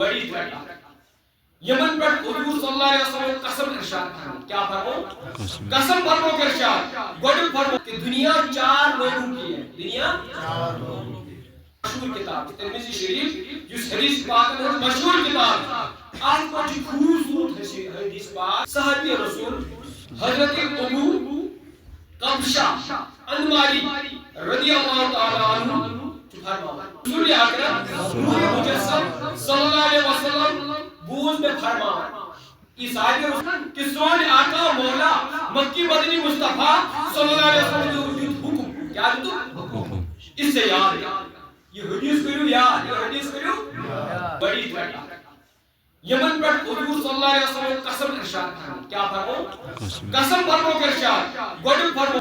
بڑی ترقی یمن پر حضور صلی اللہ علیہ وسلم قسم ارشاد فرمو کیا فرمو قسم فرمو کہ ارشاد گوڑی فرمو کہ دنیا 4 لوگوں کی ہے دنیا 4 لوگوں کی مشہور کتاب ترمذی شریف جس حدیث پاک میں مشہور کتاب آج کو خوبصورت حدیث پاک صحابی رسول حضرت ابو قبشہ انماری رضی اللہ تعالی عنہ رسول اکرم نور مجسم صلی اللہ علیہ وسلم بوز میں فرما عیسائی کہ سون آقا مولا مکی مدنی مصطفیٰ صلی اللہ علیہ وسلم جو حکم کیا جو حکم اس سے یاد یہ حدیث کرو یاد یہ حدیث کرو بڑی ترقی یمن پر حضور صلی اللہ علیہ وسلم قسم ارشاد فرمو کیا فرمو قسم فرمو کہ ارشاد گوڑی فرمو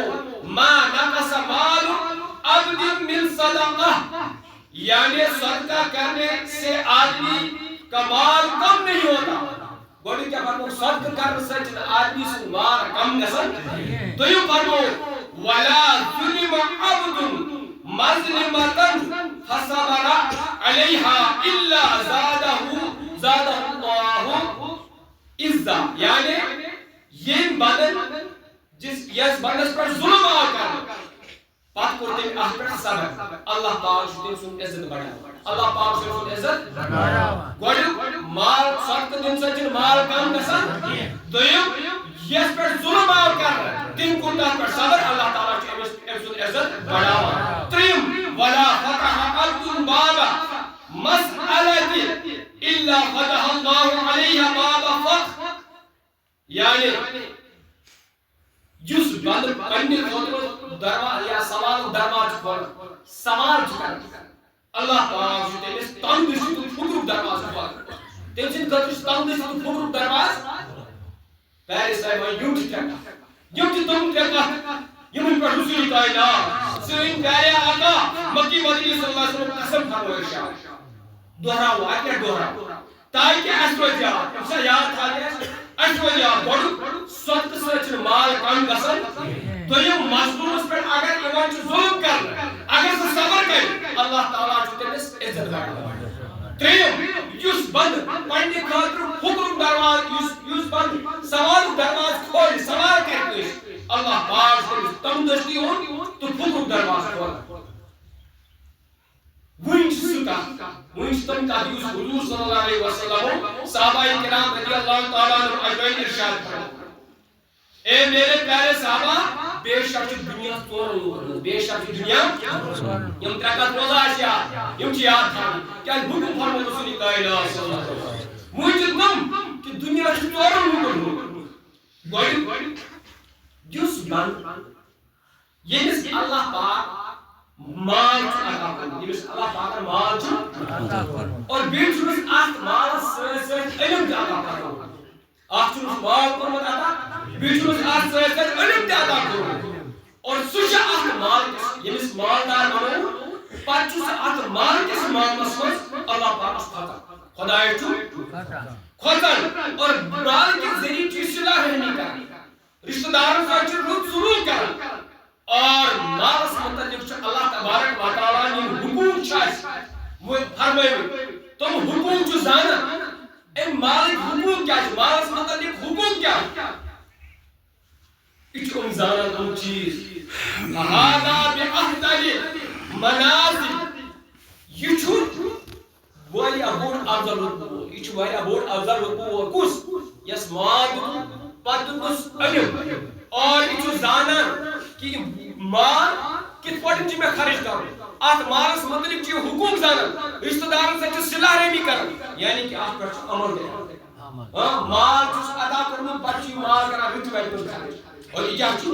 ما نقص مال عبد من صدقہ یعنی صدقہ کرنے سے آدمی کا مال کم نہیں ہوتا گوڑی کیا فرمو صدقہ کرنے سے آدمی سے مال کم نہیں تو یہ فرمو ولا ظلم عبد مظلمتن فصبر علیہا الا زادہ اللہ عزہ یعنی یہ بدن جس بندس پر ظلم آکر بات کرتے ہیں احمد صبر اللہ پاک شدیم سن عزت بڑھا اللہ پاک شدیم سن عزت بڑھا گوڑی مال صدق دن سجن مال کام نسان دویم یس پر ظلم آکر دن کنتا پر صبر اللہ تعالیٰ شدیم سن عزت بڑھا تریم ولا فتح عبد بابا مسئلتی الا فتح اللہ علیہ بابا فتح یعنی جس بند پنی خودر درواز یا سوال درواز کھول سوال کر اللہ پاک جو تیس تندشی تو فکر درواز کھول تیسن قدرش تندشی تو فکر درواز پیرس ہے وہ یوں کی تم کرتا یمن پر رسول کائنات سوئن پیارے آقا مکی مدنی صلی اللہ علیہ وسلم قسم فرمو ارشاد دوہرا ہوا کیا دوہرا تاکہ اسوجہ اسے یاد تھا اسوجہ بڑھ صدق سچ مال کم گسن تو یہ مظلوم پر اگر ایوان چھ ظلم کر اگر سے صبر کر اللہ تعالیٰ چھتے اس عزت کرنا تریم یس بند پڑھنے خاطر حکم درواز یس بند سوال درواز کھول سوال کرتے اللہ پاک سے تم دشتی ہوں تو حکم درواز کھول وینچ سکا وینچ تم تحیوز حضور صلی اللہ علیہ وسلم صحابہ کرام رضی اللہ تعالیٰ عنہ اجمعین ارشاد فرماتے اے میرے پیارے صحابہ بے شک دنیا ژورن بے شک دنیا یم ترکت روزہ اشیا یم چھ یاد تھا کیا حکم فرمو رسول کائنات صلی اللہ علیہ وسلم مجھے نم کہ دنیا ژورن گوڑی جس بند یمس اللہ پاک مال عطا کرن یمس اللہ پاک مال عطا کرن اور بیچ میں آت مال سے علم عطا کرن آت مال کرن عطا بیچ میں آت سے علم عطا کرن اور سوچ آت مال یمس مالدار بنو پچ سے آت مال کس مال مسوس اللہ پاک عطا خدای تو کھوتن اور مال کے ذریعے کی صلح رحمی کرن رشتہ داروں سے رد سلوک کرن اور مالس متعلق اللہ تبارک و تعالیٰ نے حکوم چاہیے وہ فرمائے تم حکوم جو زانا اے مالک حکوم کیا ہے مالس متعلق حکوم کیا ہے اچھو زانا تم چیز لہذا بے احتالی منازل یہ چھو وہی ابون افضل رکو یہ چھو وہی ابون افضل رکو کس یس ماد پتنس علم اور یہ چھو زانا کہ مال کت پٹن چھ میں خرچ کروں ات مالس متعلق چھ حکوم زانن رشتہ دارن سے صلح رحمی کرن یعنی کہ ات پر عمل کرن مال چھ ادا کرن بچی مال کرا رت ویت خرچ اور یہ کیا چھ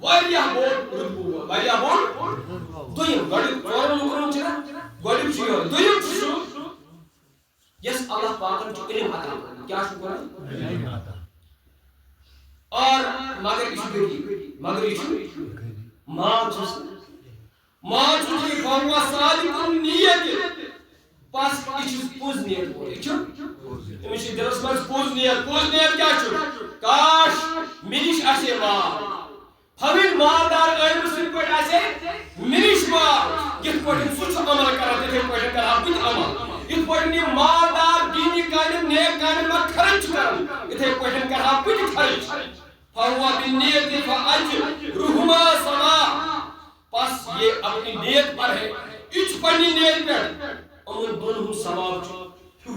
واریاہ بوڑ رتبو واریاہ بوڑ دویم گڑی اور لوگن چھ گڑی چھ دویم چھ یس اللہ پاکن چھ علم عطا کیا چھ کرن اور مگر اس مال چھوٹی فرما صادق نیت پاس کچھ پوز نیت ہو یہ چھو دلس من پوز نیت کیا چھو کاش منش اسے مال ہمیں مالدار علم سن پٹ اسے منش مال کت پٹ سوچ عمل کرا تے پٹ کرا بن عمل یہ پہ مالدار دینی کام نیک کام میں خرچ کران اتھے پہ کرا کچھ خرچ فہو بالنیت فاجرہما سواء پس یہ اپنی نیت پر ہے اچ پنی نیت پر امن دونوں ثواب چھو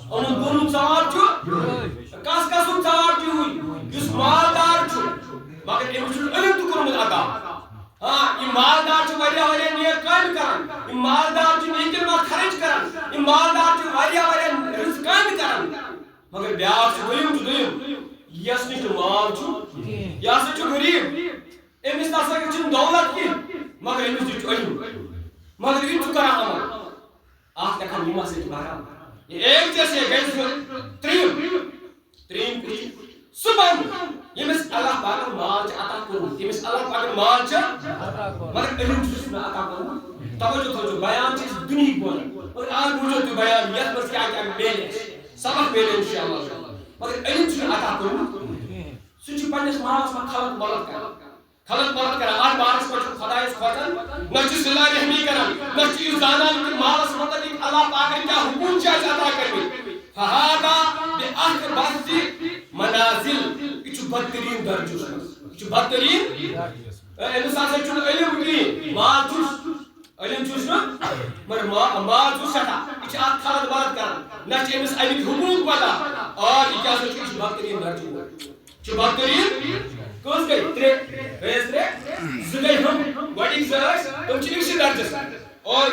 امن دونوں ثواب چھو کس کس ثواب چھو جس مالدار چھو مگر یہ چھو علم تو کرمت عطا ہاں یہ مالدار چھو واریاہ نیک کام کران یہ مالدار چھو نیکن میں خرچ کران یہ مالدار چھو واریاہ رزق کام کران مگر بیاکھ چھو دیم یس نش مال چھو یس چھو غریب امس نسا چھن دولت کی مگر امس چھو علم مگر یہ چھو کران عمل آخ تک ہم سے بارا یہ ایک جیسے گئے ترین کچھ صبح یمس اللہ پاک مال عطا کرن یمس اللہ پاک مال مگر علم چھس نہ عطا کرن توجہ توجہ بیان چھ دنیا بولن اور آج بوجھو تو بیان یت بس کیا کیا میلے سبق میلے انشاءاللہ مگر علم چھس عطا کرن سچ پنس مالس ما خلق مدد کران آج بارس پہ خدا کھوتن نہ صلہ رحمی کران نہ زانان کہ مالس متعلق اللہ پاک کیا حکم عطا کرمت فہذا بأخبث منازل یہ بدترین درجہ یہ بدترین امس ہسا علم کی مال چھس علم چھس نا مگر مال چھس سٹھا یہ ات خلق مدد کران نہ امس امیک حقوق پتہ اور یہ کیا بدترین درجہ یہ بدترین کس گئی ترے گئی زٕ گئی ہم گۄڈنِکۍ زٕ ٲسۍ تِم چھِ أکسٕے درجس اور